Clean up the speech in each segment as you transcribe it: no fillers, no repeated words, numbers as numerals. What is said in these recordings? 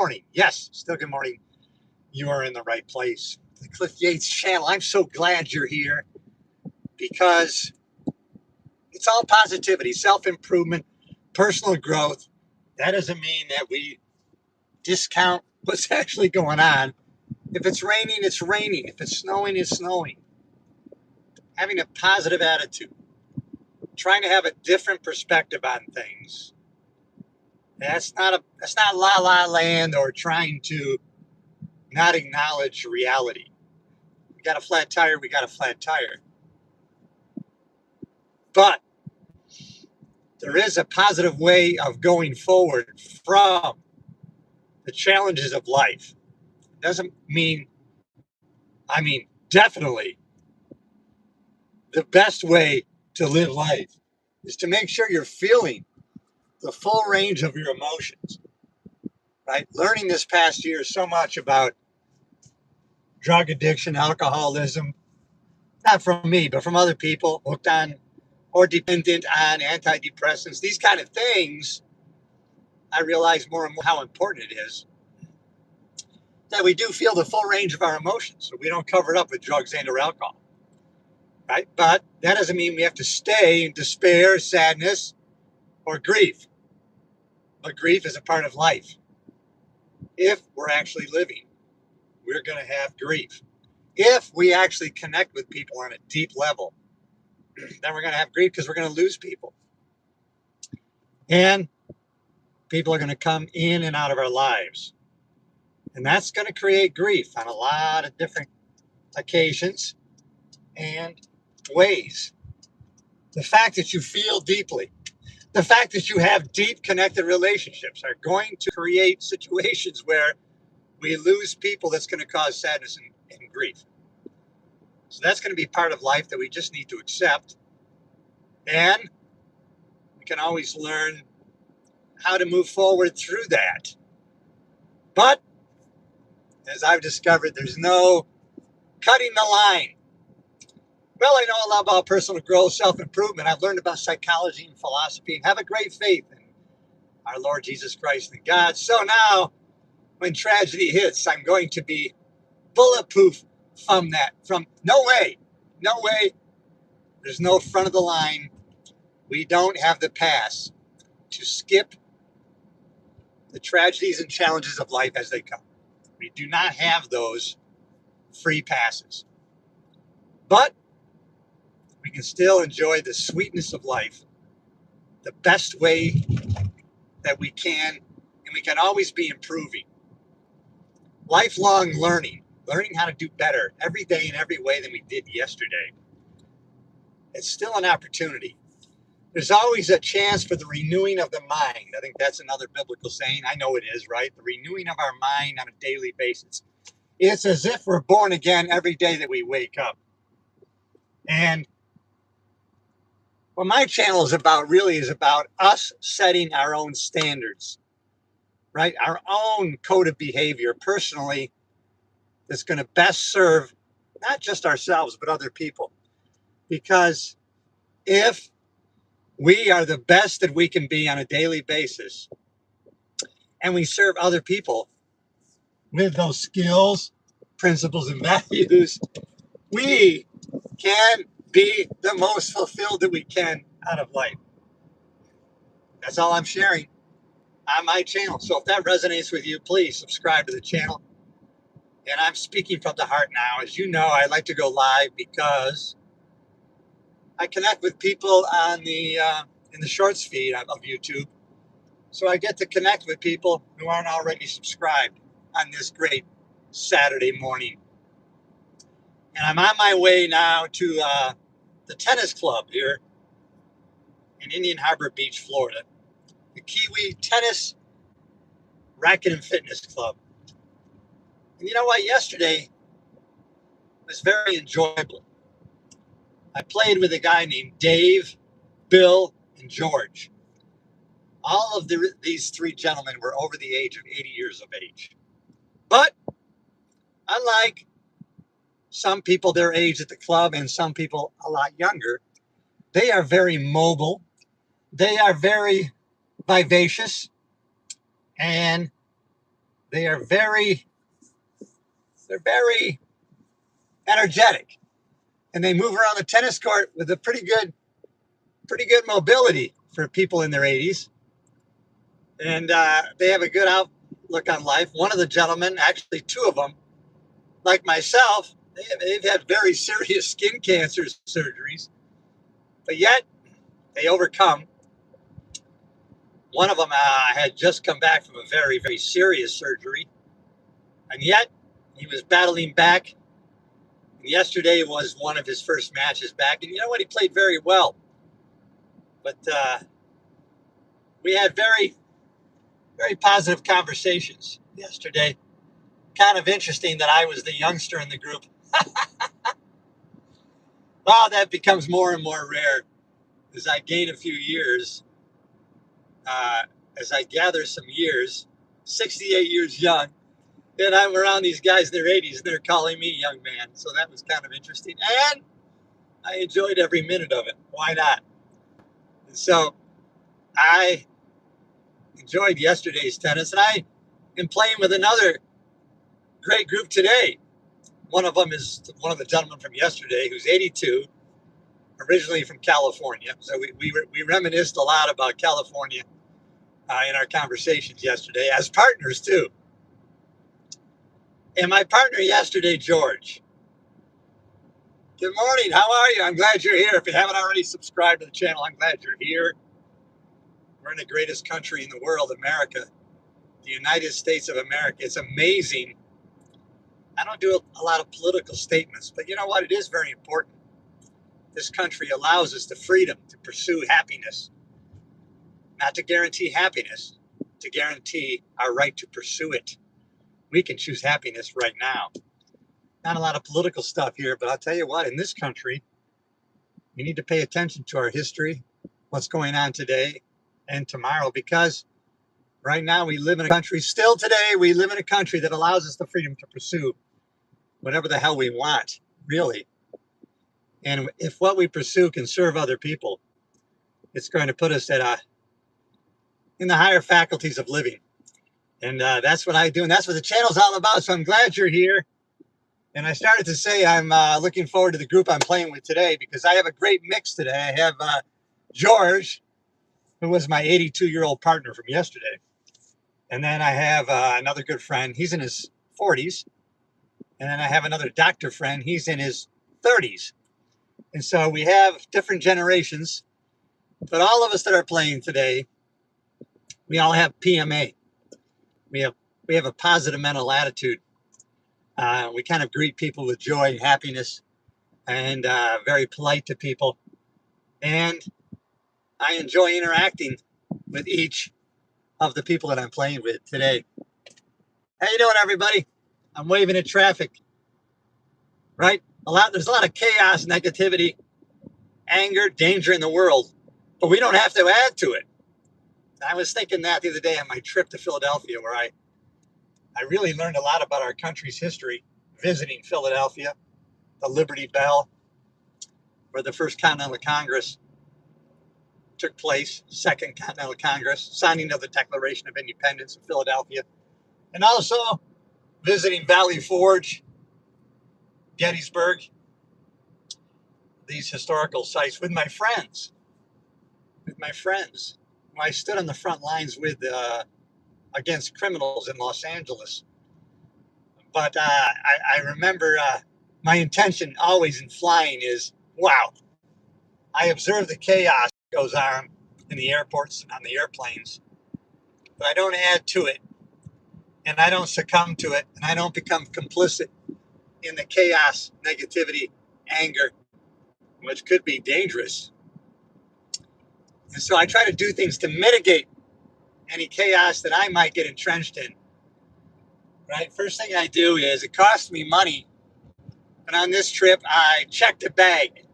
Morning. Yes, still good morning. You are in the right place. The Cliff Yates channel. I'm so glad you're here because it's all positivity, self-improvement, personal growth. That doesn't mean that we discount what's actually going on. If it's raining, it's raining. If it's snowing, it's snowing. Having a positive attitude, trying to have a different perspective on things. That's not la la land or trying to not acknowledge reality. We got a flat tire, we got a flat tire. But there is a positive way of going forward from the challenges of life. Doesn't mean, definitely the best way to live life is to make sure you're feeling the full range of your emotions, right? Learning this past year so much about drug addiction, alcoholism, not from me, but from other people hooked on or dependent on antidepressants, these kind of things. I realize more and more how important it is that we do feel the full range of our emotions, so we don't cover it up with drugs and or alcohol, right? But that doesn't mean we have to stay in despair, sadness, or grief. But grief is a part of life. If we're actually living, we're going to have grief. If we actually connect with people on a deep level, then we're going to have grief because we're going to lose people. And people are going to come in and out of our lives. And that's going to create grief on a lot of different occasions and ways. The fact that you feel deeply, the fact that you have deep connected relationships are going to create situations where we lose people that's going to cause sadness and grief. So that's going to be part of life that we just need to accept. And we can always learn how to move forward through that. But as I've discovered, there's no cutting the line. Well, I know a lot about personal growth, self-improvement. I've learned about psychology and philosophy and have a great faith in our Lord Jesus Christ and God. So now, when tragedy hits, I'm going to be bulletproof from that. From no way, there's no front of the line. We don't have the pass to skip the tragedies and challenges of life as they come. We do not have those free passes. But we can still enjoy the sweetness of life the best way that we can, and we can always be improving. Lifelong learning how to do better every day in every way than we did yesterday. It's still an opportunity. There's always a chance for the renewing of the mind. I think that's another biblical saying. I know it is, right? The renewing of our mind on a daily basis. It's as if we're born again every day that we wake up. And what my channel is about really is about us setting our own standards, right? Our own code of behavior personally that's going to best serve not just ourselves, but other people. Because if we are the best that we can be on a daily basis and we serve other people with those skills, principles, and values, we can be the most fulfilled that we can out of life. That's all I'm sharing on my channel. So if that resonates with you, please subscribe to the channel. And I'm speaking from the heart now. As you know, I like to go live because I connect with people on the in the shorts feed of YouTube. So I get to connect with people who aren't already subscribed on this great Saturday morning. And I'm on my way now to the tennis club here in Indian Harbor Beach, Florida. The Kiwi Tennis Racket and Fitness Club. And you know what? Yesterday was very enjoyable. I played with a guy named Dave, Bill, and George. All of these three gentlemen were over the age of 80 years of age. But unlike some people their age at the club and some people a lot younger, they are very mobile. They are very vivacious. And They are very, they're very energetic, and they move around the tennis court with a pretty good mobility for people in their 80s. And they have a good outlook on life. One of the gentlemen, actually two of them, like myself, they've had very serious skin cancer surgeries, but yet they overcome. One of them had just come back from a very, very serious surgery, and yet he was battling back. And yesterday was one of his first matches back, and you know what? He played very well. But we had very, very positive conversations yesterday. Kind of interesting that I was the youngster in the group. Well, that becomes more and more rare as I gain a few years, uh, as I gather some years, 68 years young, and I'm around these guys in their 80s, and they're calling me young man. So that was kind of interesting, and I enjoyed every minute of it. Why not? And so I enjoyed yesterday's tennis, and I am playing with another great group today. One of them is one of the gentlemen from yesterday, who's 82, originally from California. So we reminisced a lot about California in our conversations yesterday, as partners too. And my partner yesterday, George. Good morning. How are you? I'm glad you're here. If you haven't already subscribed to the channel, I'm glad you're here. We're in the greatest country in the world, America, the United States of America. It's amazing. I don't do a lot of political statements, but you know what? It is very important. This country allows us the freedom to pursue happiness, not to guarantee happiness, to guarantee our right to pursue it. We can choose happiness right now. Not a lot of political stuff here, but I'll tell you what, in this country, we need to pay attention to our history, what's going on today and tomorrow, because right now we live in a country, still today, we live in a country that allows us the freedom to pursue whatever the hell we want, really. And if what we pursue can serve other people, it's going to put us in the higher faculties of living. And that's what I do, and that's what the channel's all about. So I'm glad you're here. And I started to say I'm looking forward to the group I'm playing with today, because I have a great mix today. I have George, who was my 82-year-old partner from yesterday. And then I have another good friend. He's in his 40s. And then I have another doctor friend. He's in his 30s. And so we have different generations. But all of us that are playing today, we all have PMA. We have a positive mental attitude. We kind of greet people with joy and happiness, and very polite to people. And I enjoy interacting with each of the people that I'm playing with today. How you doing, everybody? I'm waving at traffic, right? There's a lot of chaos, negativity, anger, danger in the world, but we don't have to add to it. I was thinking that the other day on my trip to Philadelphia, where I really learned a lot about our country's history, visiting Philadelphia, the Liberty Bell, where the First Continental Congress took place, Second Continental Congress, signing of the Declaration of Independence in Philadelphia, and also visiting Valley Forge, Gettysburg, these historical sites with my friends. I stood on the front lines with against criminals in Los Angeles. But I remember my intention always in flying is, wow, I observe the chaos that goes on in the airports and on the airplanes, but I don't add to it, and I don't succumb to it, and I don't become complicit in the chaos, negativity, anger, which could be dangerous. And so I try to do things to mitigate any chaos that I might get entrenched in. Right? First thing I do is, it costs me money, and on this trip I checked a bag.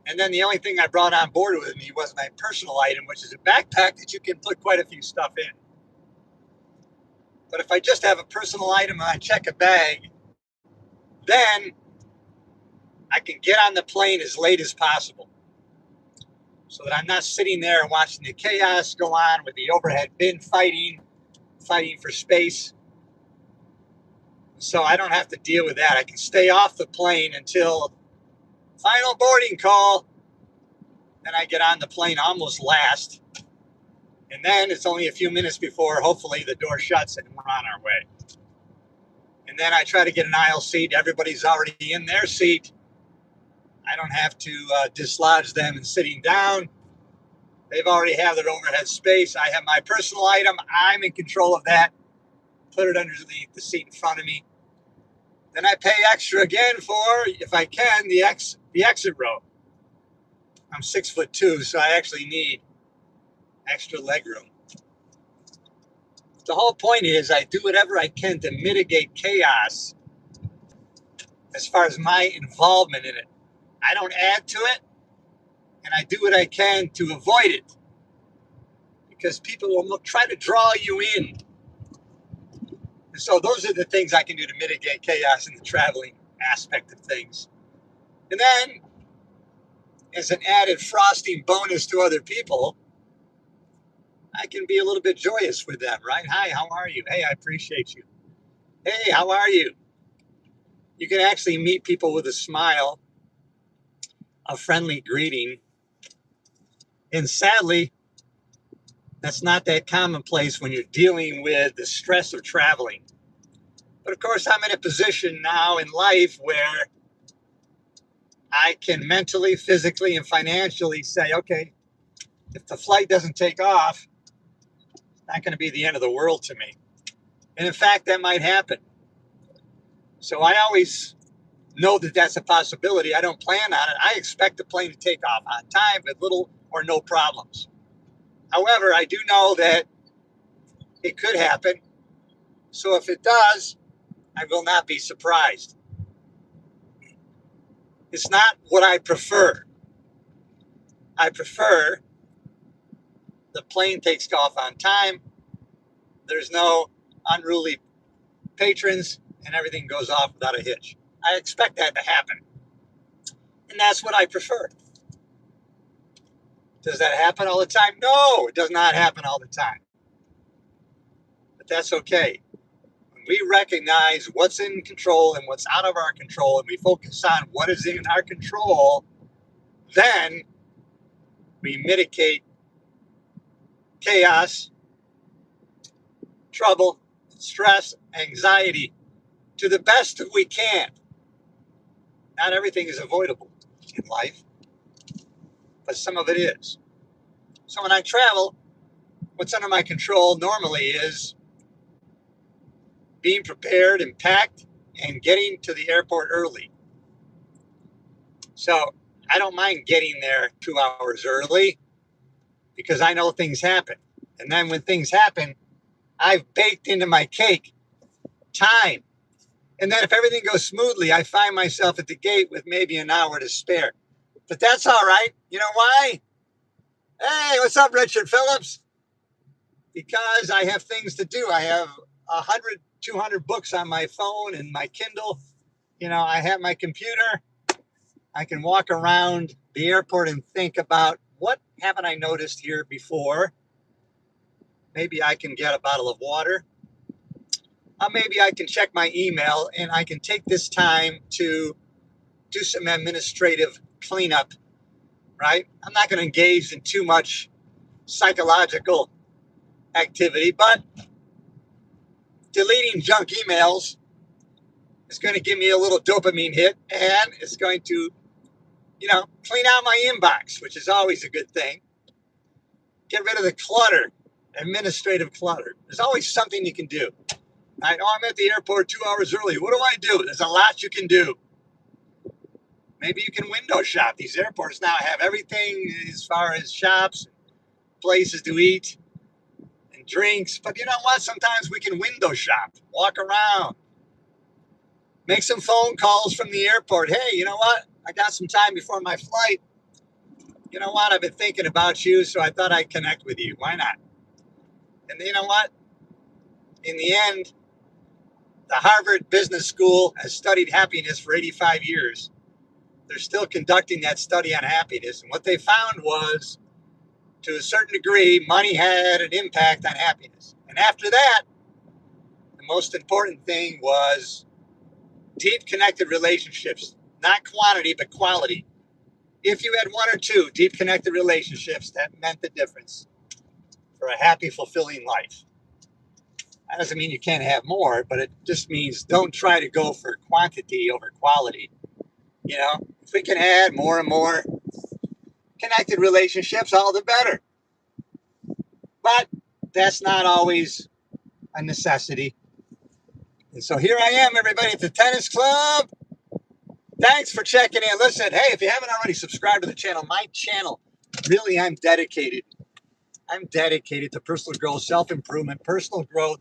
And then the only thing I brought on board with me was my personal item, which is a backpack that you can put quite a few stuff in. But if I just have a personal item and I check a bag, then I can get on the plane as late as possible, so that I'm not sitting there and watching the chaos go on with the overhead bin fighting, fighting for space. So I don't have to deal with that. I can stay off the plane until final boarding call. Then I get on the plane almost last. And then it's only a few minutes before, hopefully, the door shuts and we're on our way. And then I try to get an aisle seat. Everybody's already in their seat. I don't have to dislodge them and sitting down. They've already have their overhead space. I have my personal item. I'm in control of that. Put it underneath the seat in front of me. Then I pay extra again for, if I can, the exit row. I'm 6'2", so I actually need extra leg room. The whole point is I do whatever I can to mitigate chaos as far as my involvement in it. I don't add to it, and I do what I can to avoid it, because people will try to draw you in. And so those are the things I can do to mitigate chaos in the traveling aspect of things. And then, as an added frosting bonus to other people, I can be a little bit joyous with them, right? Hi, how are you? Hey, I appreciate you. Hey, how are you? You can actually meet people with a smile, a friendly greeting. And sadly, that's not that commonplace when you're dealing with the stress of traveling. But of course, I'm in a position now in life where I can mentally, physically, and financially say, okay, if the flight doesn't take off, it's not going to be the end of the world to me. And in fact, that might happen. So I always know that that's a possibility. I don't plan on it. I expect the plane to take off on time with little or no problems. However, I do know that it could happen. So if it does, I will not be surprised. It's not what I prefer. I prefer the plane takes off on time. There's no unruly patrons and everything goes off without a hitch. I expect that to happen. And that's what I prefer. Does that happen all the time? No, it does not happen all the time. But that's okay. When we recognize what's in control and what's out of our control, and we focus on what is in our control, then we mitigate chaos, trouble, stress, anxiety to the best that we can. Not everything is avoidable in life, but some of it is. So when I travel, what's under my control normally is being prepared and packed and getting to the airport early. So I don't mind getting there 2 hours early because I know things happen. And then when things happen, I've baked into my cake time. And then if everything goes smoothly, I find myself at the gate with maybe an hour to spare. But that's all right. You know why? Hey, what's up, Richard Phillips? Because I have things to do. I have 100, 200 books on my phone and my Kindle. You know, I have my computer. I can walk around the airport and think about what haven't I noticed here before. Maybe I can get a bottle of water. Maybe I can check my email and I can take this time to do some administrative cleanup, right? I'm not going to engage in too much psychological activity, but deleting junk emails is going to give me a little dopamine hit, and it's going to, clean out my inbox, which is always a good thing. Get rid of the clutter, administrative clutter. There's always something you can do. Right? Oh, I'm at the airport 2 hours early. What do I do? There's a lot you can do. Maybe you can window shop. These airports now have everything as far as shops, places to eat, and drinks. But you know what? Sometimes we can window shop, walk around, make some phone calls from the airport. Hey, you know what? I got some time before my flight. You know what? I've been thinking about you, so I thought I'd connect with you. Why not? And you know what? In the end, the Harvard Business School has studied happiness for 85 years. They're still conducting that study on happiness. And what they found was, to a certain degree, money had an impact on happiness. And after that, most important thing was deep connected relationships, not quantity, but quality. If you had one or two deep connected relationships, that meant the difference for a happy, fulfilling life. That doesn't mean you can't have more, but it just means don't try to go for quantity over quality. You know, if we can add more and more connected relationships, all the better. But that's not always a necessity. And so here I am, everybody, at the tennis club. Thanks for checking in. Listen, hey, if you haven't already subscribed to the channel, my channel, really, I'm dedicated. I'm dedicated to personal growth, self-improvement, personal growth,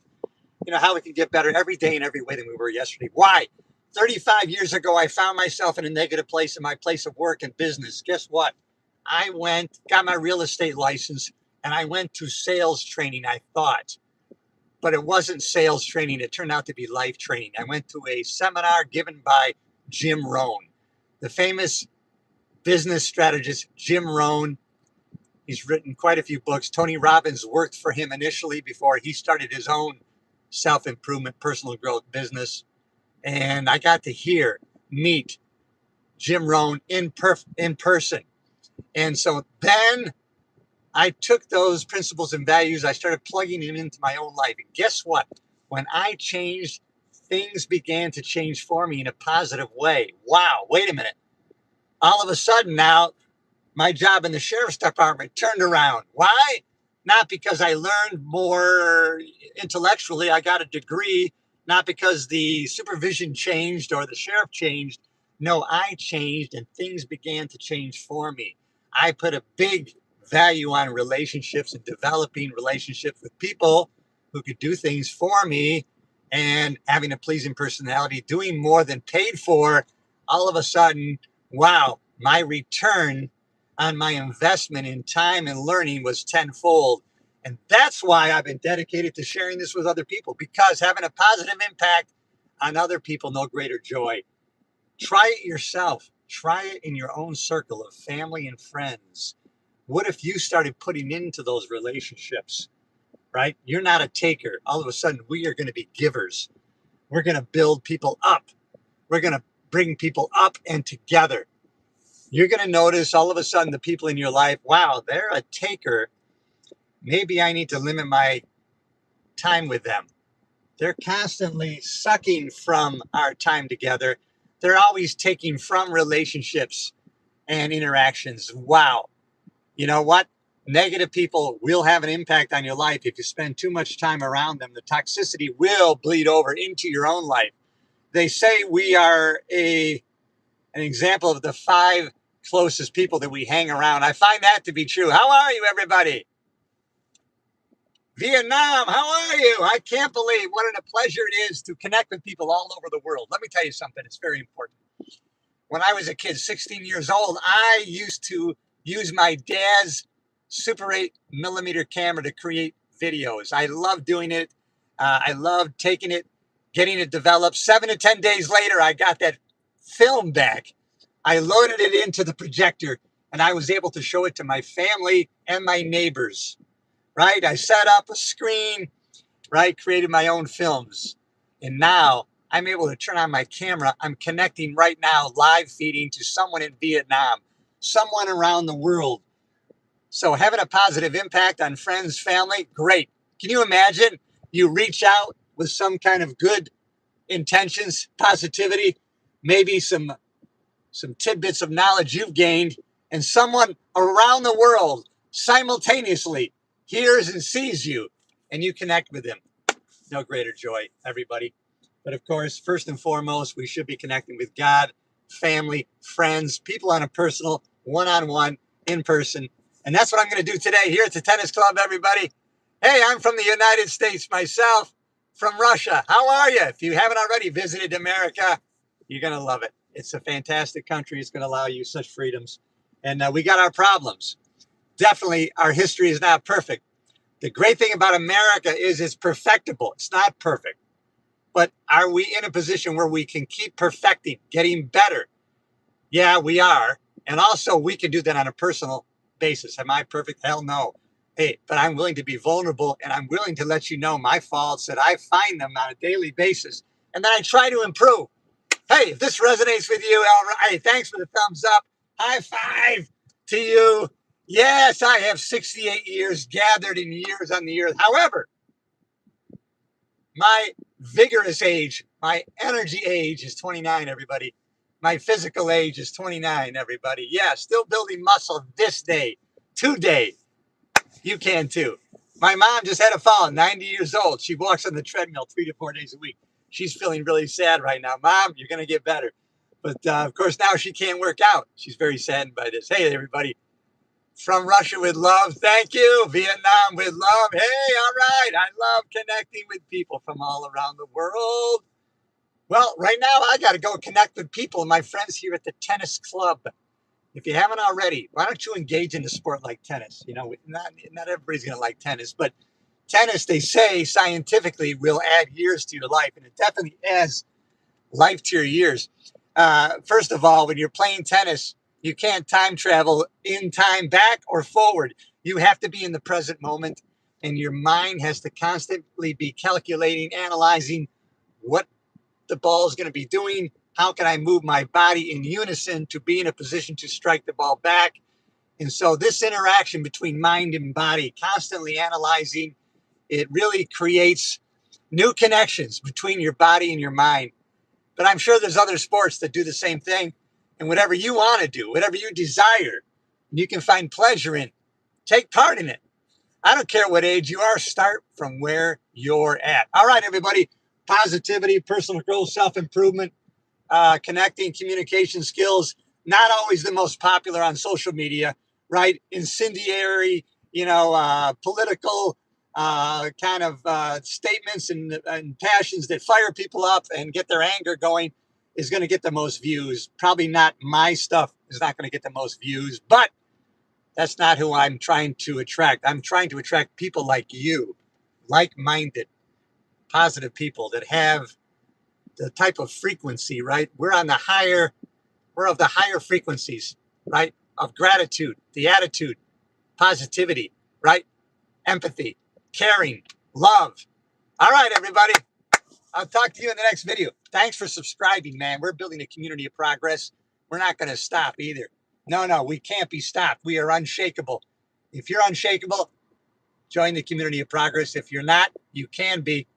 you know, how we can get better every day in every way than we were yesterday. Why? 35 years ago, I found myself in a negative place in my place of work and business. Guess what? I got my real estate license, and I went to sales training, I thought. But it wasn't sales training. It turned out to be life training. I went to a seminar given by Jim Rohn, the famous business strategist, Jim Rohn. He's written quite a few books. Tony Robbins worked for him initially before he started his own self-improvement, personal growth business. And I got to meet Jim Rohn in person. And so then I took those principles and values, I started plugging them into my own life. And guess what? When I changed, things began to change for me in a positive way. Wow, wait a minute. All of a sudden now, my job in the sheriff's department turned around. Why? Not because I learned more intellectually, I got a degree, not because the supervision changed or the sheriff changed. No, I changed and things began to change for me. I put a big value on relationships and developing relationships with people who could do things for me and having a pleasing personality, doing more than paid for. All of a sudden, wow, my return on my investment in time and learning was tenfold. And that's why I've been dedicated to sharing this with other people, because having a positive impact on other people, no greater joy. Try it yourself. Try it in your own circle of family and friends. What if you started putting into those relationships, right? You're not a taker. All of a sudden, we are going to be givers. We're going to build people up. We're going to bring people up and together. You're going to notice all of a sudden the people in your life, wow, they're a taker. Maybe I need to limit my time with them. They're constantly sucking from our time together. They're always taking from relationships and interactions. Wow. You know what? Negative people will have an impact on your life. If you spend too much time around them, the toxicity will bleed over into your own life. They say we are an example of the 5 closest people that we hang around. I find that to be true. How are you, everybody? Vietnam, how are you? I can't believe what a pleasure it is to connect with people all over the world. Let me tell you something. It's very important. When I was a kid, 16 years old, I used to use my dad's Super 8 millimeter camera to create videos. I loved doing it. I loved taking it, getting it developed. 7 to 10 days later, I got that film back. I loaded it into the projector, and I was able to show it to my family and my neighbors, right? I set up a screen, right? Created my own films. And now I'm able to turn on my camera. I'm connecting right now, live feeding to someone in Vietnam, someone around the world. So having a positive impact on friends, family, great. Can you imagine you reach out with some kind of good intentions, positivity, maybe some tidbits of knowledge you've gained, and someone around the world simultaneously hears and sees you, and you connect with them. No greater joy, everybody. But of course, first and foremost, we should be connecting with God, family, friends, people on a personal, one-on-one, in person. And that's what I'm going to do today here at the tennis club, everybody. Hey, I'm from the United States myself, from Russia. How are you? If you haven't already visited America, you're going to love it. It's a fantastic country. It's going to allow you such freedoms. And we got our problems. Definitely, our history is not perfect. The great thing about America is it's perfectible. It's not perfect. But are we in a position where we can keep perfecting, getting better? Yeah, we are. And also, we can do that on a personal basis. Am I perfect? Hell no. Hey, but I'm willing to be vulnerable, and I'm willing to let you know my faults, that I find them on a daily basis, and then I try to improve. Hey, if this resonates with you, all right, thanks for the thumbs up. High five to you. Yes, I have 68 years gathered in years on the earth. However, my vigorous age, my energy age is 29, everybody. My physical age is 29, everybody. Yeah, still building muscle this day, today. You can too. My mom just had a fall, 90 years old. She walks on the treadmill 3 to 4 days a week. She's feeling really sad right now. Mom, you're going to get better. But of course, now she can't work out. She's very saddened by this. Hey, everybody. From Russia with love. Thank you. Vietnam with love. Hey, all right. I love connecting with people from all around the world. Well, right now, I got to go connect with people, my friends here at the tennis club. If you haven't already, why don't you engage in a sport like tennis? You know, not everybody's going to like tennis, but tennis, they say scientifically, will add years to your life, and it definitely adds life to your years. First of all, when you're playing tennis, you can't time travel in time back or forward. You have to be in the present moment, and your mind has to constantly be calculating, analyzing what the ball is going to be doing. How can I move my body in unison to be in a position to strike the ball back? And so this interaction between mind and body, constantly analyzing, it really creates new connections between your body and your mind. But I'm sure there's other sports that do the same thing. And whatever you want to do, whatever you desire, you can find pleasure in, take part in it. I don't care what age you are, start from where you're at. All right, everybody. Positivity, personal growth, self-improvement, connecting, communication skills, not always the most popular on social media, right? Incendiary, political kind of statements and passions that fire people up and get their anger going is going to get the most views. Probably not my stuff is not going to get the most views, but that's not who I'm trying to attract. I'm trying to attract people like you, like-minded, positive people that have the type of frequency, right? We're of the higher frequencies, right? Of gratitude, the attitude, positivity, right? Empathy, caring, love. All right, everybody. I'll talk to you in the next video. Thanks for subscribing, man. We're building a community of progress. We're not going to stop either. No, we can't be stopped. We are unshakable. If you're unshakable, join the community of progress. If you're not, you can be.